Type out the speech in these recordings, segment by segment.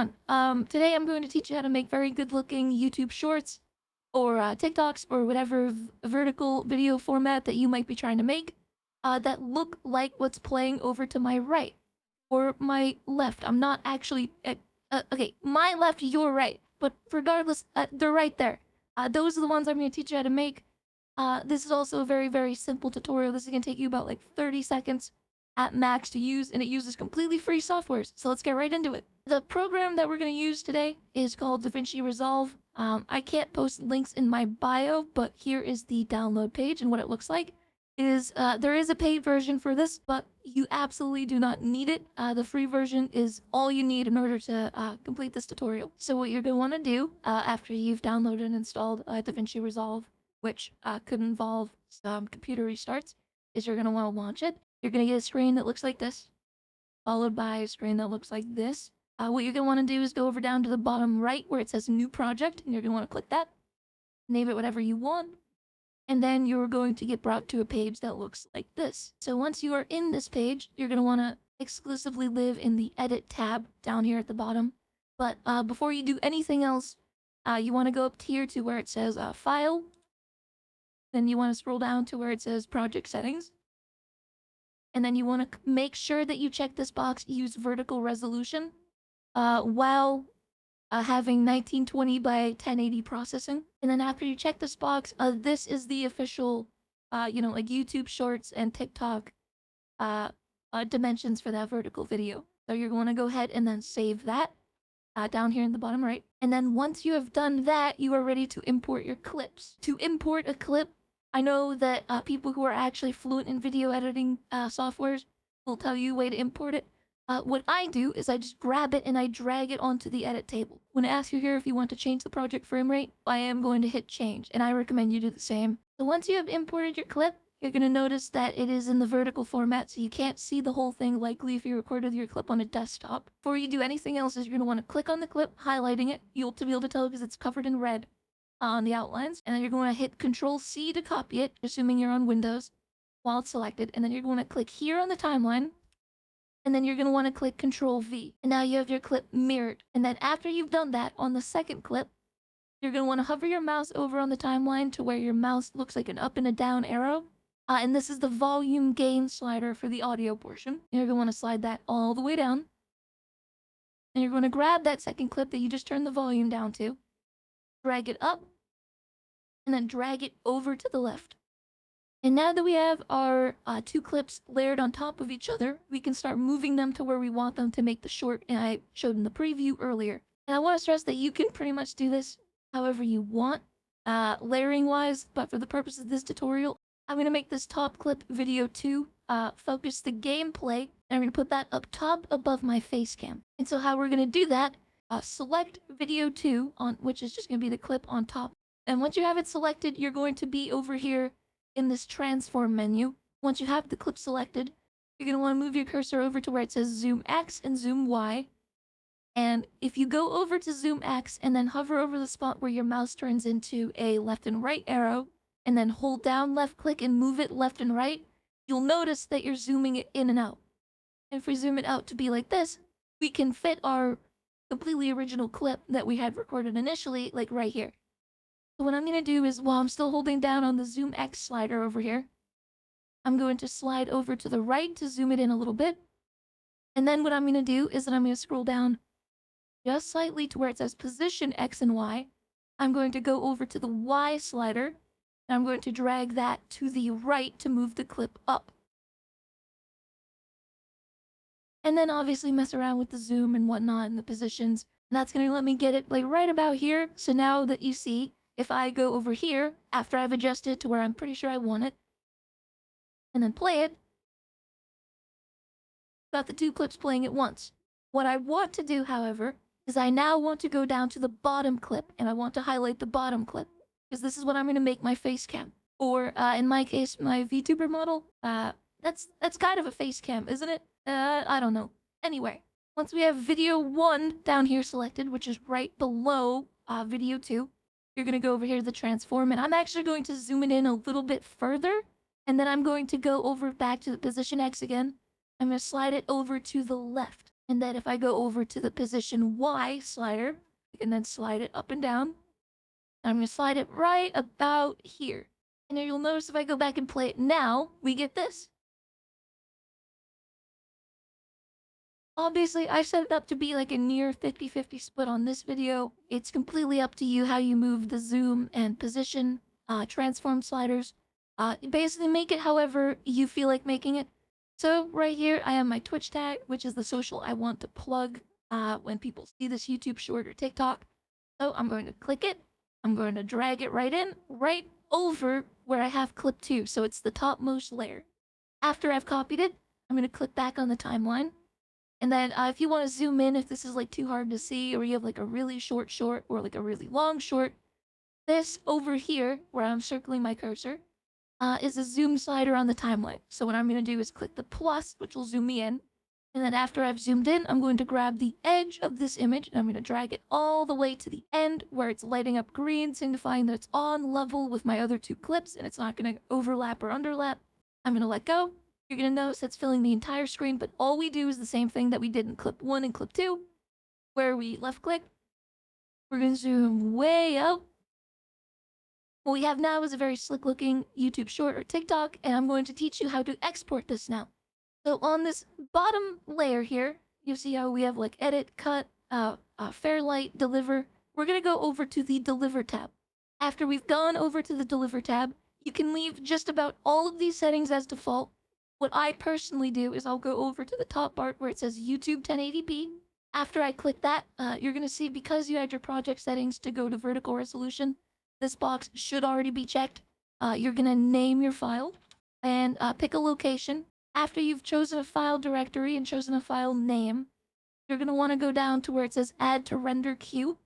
everyone. Today I'm going to teach you how to make very good looking YouTube shorts or TikToks or whatever vertical video format that you might be trying to make that look like what's playing over to my right or my left. I'm not actually, okay, my left, your right, but regardless, they're right there. Those are the ones I'm going to teach you how to make. This is also a very, very simple tutorial. This is going to take you about like 30 seconds at max to use, and it uses completely free softwares. So let's get right into it. The program that we're going to use today is called DaVinci Resolve. I can't post links in my bio, but here is the download page, and what it looks like is there is a paid version for this, but you absolutely do not need it. The free version is all you need in order to complete this tutorial. So what you're going to want to do after you've downloaded and installed DaVinci Resolve, which could involve some computer restarts, is you're going to want to launch it. You're going to get a screen that looks like this, followed by a screen that looks like this. What you're going to want to do is go over down to the bottom right where it says New Project, and you're going to want to click that. Name it whatever you want. And then you're going to get brought to a page that looks like this. So once you are in this page, you're going to want to exclusively live in the Edit tab down here at the bottom. But before you do anything else, you want to go up here to where it says File. Then you want to scroll down to where it says Project Settings. And then you want to make sure that you check this box, use vertical resolution, while having 1920 by 1080 processing. And then after you check this box, this is the official, like YouTube Shorts and TikTok dimensions for that vertical video. So you're going to go ahead and then save that down here in the bottom right. And then once you have done that, you are ready to import your clips. To import a clip, I know that people who are actually fluent in video editing softwares will tell you a way to import it. What I do is I just grab it and I drag it onto the edit table. When it asks you here if you want to change the project frame rate, I am going to hit change, and I recommend you do the same. So once you have imported your clip, you're going to notice that it is in the vertical format, so you can't see the whole thing likely if you recorded your clip on a desktop. Before you do anything else, is you're going to want to click on the clip, highlighting it. You'll be able to tell because it's covered in red on the outlines, and then you're going to hit Control-C to copy it, assuming you're on Windows, while it's selected, and then you're going to click here on the timeline, and then you're going to want to click Control-V, and now you have your clip mirrored. And then after you've done that, on the second clip, you're going to want to hover your mouse over on the timeline to where your mouse looks like an up and a down arrow, and this is the volume gain slider for the audio portion. You're going to want to slide that all the way down, and you're going to grab that second clip that you just turned the volume down to, drag it up, and then drag it over to the left. And now that we have our two clips layered on top of each other, we can start moving them to where we want them to make the short I showed in the preview earlier. And I want to stress that you can pretty much do this however you want, layering wise, but for the purpose of this tutorial, I'm going to make this top clip video 2, focus the gameplay, and I'm going to put that up top above my face cam. And so how we're going to do that, select video 2, which is just going to be the clip on top. And once you have it selected, you're going to be over here in this transform menu. Once you have the clip selected, you're going to want to move your cursor over to where it says zoom X and zoom Y. And if you go over to zoom X and then hover over the spot where your mouse turns into a left and right arrow, and then hold down left click and move it left and right, you'll notice that you're zooming it in and out. And if we zoom it out to be like this, we can fit our completely original clip that we had recorded initially, like right here. So what I'm going to do is, while I'm still holding down on the zoom X slider over here, I'm going to slide over to the right to zoom it in a little bit. And then what I'm going to do is that I'm going to scroll down just slightly to where it says position X and Y. I'm going to go over to the Y slider, and I'm going to drag that to the right to move the clip up. And then obviously mess around with the zoom and whatnot and the positions. And that's going to let me get it like right about here. So now that you see, if I go over here, after I've adjusted to where I'm pretty sure I want it, and then play it, got the two clips playing at once. What I want to do, however, is I now want to go down to the bottom clip, and I want to highlight the bottom clip, because this is what I'm going to make my face cam. Or, in my case, my VTuber model, that's kind of a face cam, isn't it? I don't know. Anyway, once we have video 1 down here selected, which is right below video 2, you're going to go over here to the transform, and I'm actually going to zoom it in a little bit further, and then I'm going to go over back to the position X again. I'm going to slide it over to the left. And then if I go over to the position Y slider, you can then slide it up and down. I'm going to slide it right about here. And then you'll notice if I go back and play it now, we get this. Obviously, I set it up to be like a near 50-50 split on this video. It's completely up to you how you move the zoom and position, transform sliders. Basically make it however you feel like making it. So right here, I have my Twitch tag, which is the social I want to plug when people see this YouTube short or TikTok. So I'm going to click it. I'm going to drag it right in, right over where I have clip 2. So it's the topmost layer. After I've copied it, I'm going to click back on the timeline. And then if you want to zoom in, if this is like too hard to see, or you have like a really short short or like a really long short, this over here, where I'm circling my cursor, is a zoom slider on the timeline. So what I'm going to do is click the plus, which will zoom me in. And then after I've zoomed in, I'm going to grab the edge of this image and I'm going to drag it all the way to the end where it's lighting up green, signifying that it's on level with my other 2 clips and it's not going to overlap or underlap. I'm going to let go. You're going to notice it's filling the entire screen, but all we do is the same thing that we did in clip 1 and clip 2, where we left click. We're going to zoom way out. What we have now is a very slick looking YouTube short or TikTok, and I'm going to teach you how to export this now. So on this bottom layer here, you see how we have like edit, cut, Fairlight, deliver. We're going to go over to the deliver tab. After we've gone over to the deliver tab, you can leave just about all of these settings as default. What I personally do is I'll go over to the top part where it says YouTube 1080p. After I click that, you're going to see because you had your project settings to go to vertical resolution, this box should already be checked. You're going to name your file and pick a location. After you've chosen a file directory and chosen a file name, you're going to want to go down to where it says add to render queue.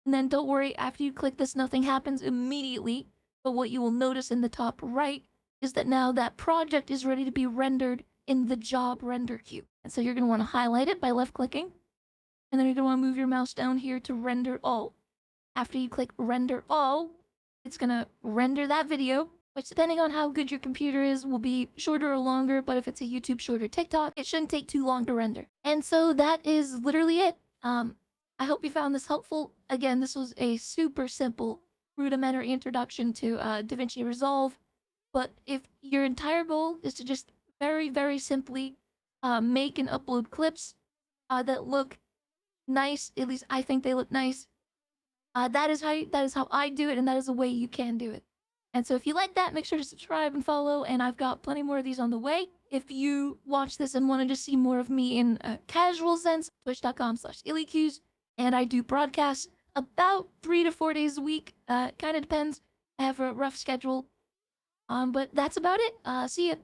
And then don't worry, after you click this, nothing happens immediately. But what you will notice in the top right is that now that project is ready to be rendered in the job render queue. And so you're going to want to highlight it by left clicking. And then you're going to want to move your mouse down here to render all. After you click render all, it's going to render that video, which depending on how good your computer is will be shorter or longer. But if it's a YouTube short or TikTok, it shouldn't take too long to render. And so that is literally it. I hope you found this helpful. Again, this was a super simple rudimentary introduction to DaVinci Resolve. But if your entire goal is to just very, very simply make and upload clips that look nice, at least I think they look nice, that is how I do it, and that is the way you can do it. And so if you like that, make sure to subscribe and follow, and I've got plenty more of these on the way. If you watch this and want to just see more of me in a casual sense, twitch.com/IlyiQs, and I do broadcasts about 3 to 4 days a week. Kind of depends. I have a rough schedule. But that's about it. See ya.